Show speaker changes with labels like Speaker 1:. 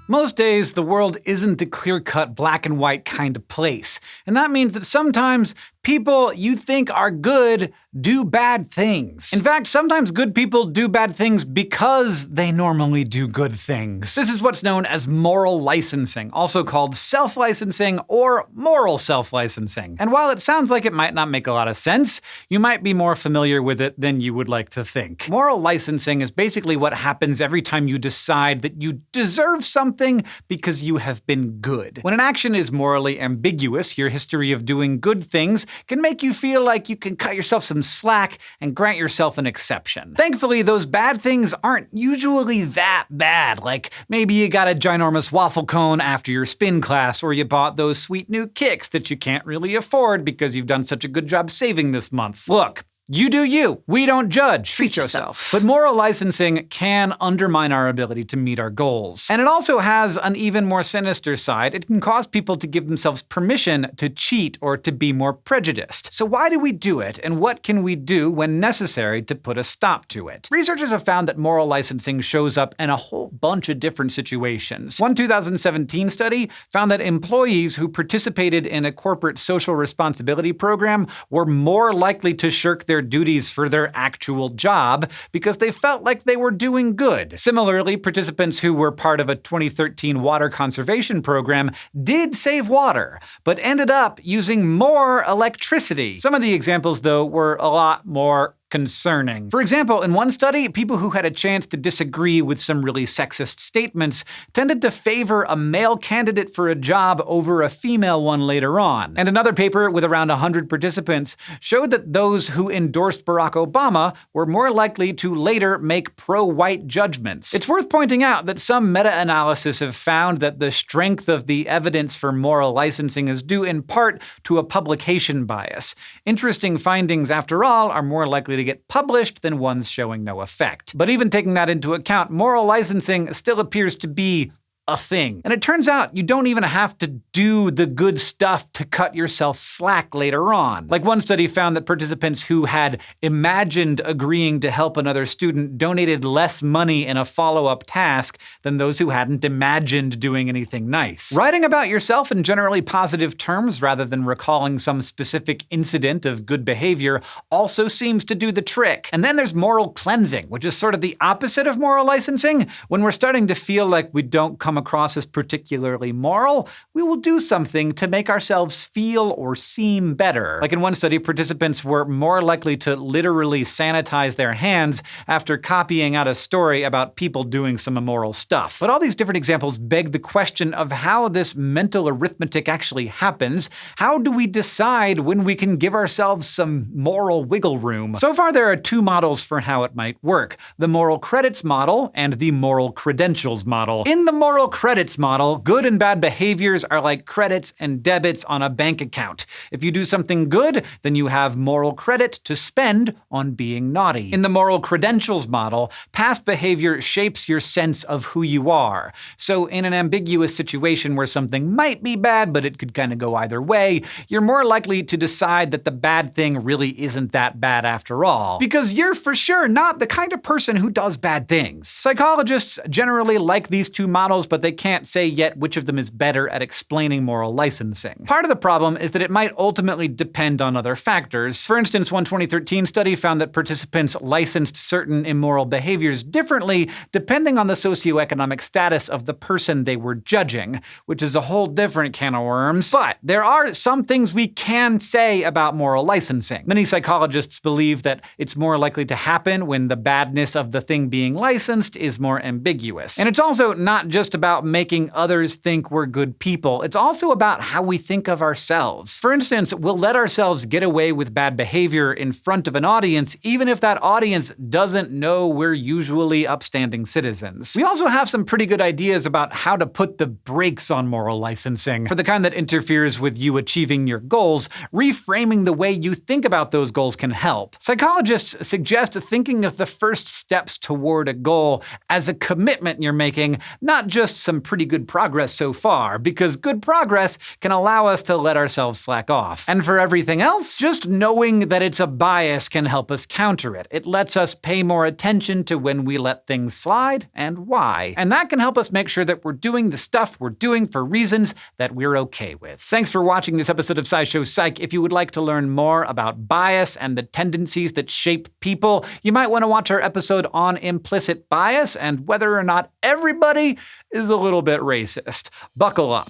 Speaker 1: Most days, the world isn't a clear-cut black and white kind of place. And that means that sometimes people you think are good do bad things. In fact, sometimes good people do bad things because they normally do good things. This is what's known as moral licensing, also called self-licensing or moral self-licensing. And while it sounds like it might not make a lot of sense, you might be more familiar with it than you would like to think. Moral licensing is basically what happens every time you decide that you deserve something because you have been good. When an action is morally ambiguous, your history of doing good things can make you feel like you can cut yourself some slack and grant yourself an exception. Thankfully, those bad things aren't usually that bad. Like, maybe you got a ginormous waffle cone after your spin class, or you bought those sweet new kicks that you can't really afford because you've done such a good job saving this month. Look, you do you. We don't judge.
Speaker 2: Treat yourself.
Speaker 1: But moral licensing can undermine our ability to meet our goals. And it also has an even more sinister side. It can cause people to give themselves permission to cheat or to be more prejudiced. So why do we do it, and what can we do when necessary to put a stop to it? Researchers have found that moral licensing shows up in a whole bunch of different situations. One 2017 study found that employees who participated in a corporate social responsibility program were more likely to shirk their duties for their actual job because they felt like they were doing good. Similarly, participants who were part of a 2013 water conservation program did save water, but ended up using more electricity. Some of the examples, though, were a lot more concerning. For example, in one study, people who had a chance to disagree with some really sexist statements tended to favor a male candidate for a job over a female one later on. And another paper with around 100 participants showed that those who endorsed Barack Obama were more likely to later make pro-white judgments. It's worth pointing out that some meta-analysis have found that the strength of the evidence for moral licensing is due in part to a publication bias. Interesting findings, after all, are more likely to get published than ones showing no effect. But even taking that into account, moral licensing still appears to be a thing. And it turns out you don't even have to do the good stuff to cut yourself slack later on. Like, one study found that participants who had imagined agreeing to help another student donated less money in a follow-up task than those who hadn't imagined doing anything nice. Writing about yourself in generally positive terms rather than recalling some specific incident of good behavior also seems to do the trick. And then there's moral cleansing, which is sort of the opposite of moral licensing. When we're starting to feel like we don't come across as particularly moral, we will do something to make ourselves feel or seem better. Like, in one study, participants were more likely to literally sanitize their hands after copying out a story about people doing some immoral stuff. But all these different examples beg the question of how this mental arithmetic actually happens. How do we decide when we can give ourselves some moral wiggle room? So far, there are two models for how it might work: the moral credits model and the moral credentials model. In the moral credits model, good and bad behaviors are like credits and debits on a bank account. If you do something good, then you have moral credit to spend on being naughty. In the moral credentials model, past behavior shapes your sense of who you are. So in an ambiguous situation where something might be bad, but it could kind of go either way, you're more likely to decide that the bad thing really isn't that bad after all, because you're for sure not the kind of person who does bad things. Psychologists generally like these two models, but they can't say yet which of them is better at explaining moral licensing. Part of the problem is that it might ultimately depend on other factors. For instance, one 2013 study found that participants licensed certain immoral behaviors differently depending on the socioeconomic status of the person they were judging, which is a whole different can of worms. But there are some things we can say about moral licensing. Many psychologists believe that it's more likely to happen when the badness of the thing being licensed is more ambiguous. And it's also not just about making others think we're good people. It's also about how we think of ourselves. For instance, we'll let ourselves get away with bad behavior in front of an audience, even if that audience doesn't know we're usually upstanding citizens. We also have some pretty good ideas about how to put the brakes on moral licensing. For the kind that interferes with you achieving your goals, reframing the way you think about those goals can help. Psychologists suggest thinking of the first steps toward a goal as a commitment you're making, not just noticed some pretty good progress so far, because good progress can allow us to let ourselves slack off. And for everything else, just knowing that it's a bias can help us counter it. It lets us pay more attention to when we let things slide and why. And that can help us make sure that we're doing the stuff we're doing for reasons that we're okay with. Thanks for watching this episode of SciShow Psych. If you would like to learn more about bias and the tendencies that shape people, you might want to watch our episode on implicit bias and whether or not everybody is a little bit racist. Buckle up.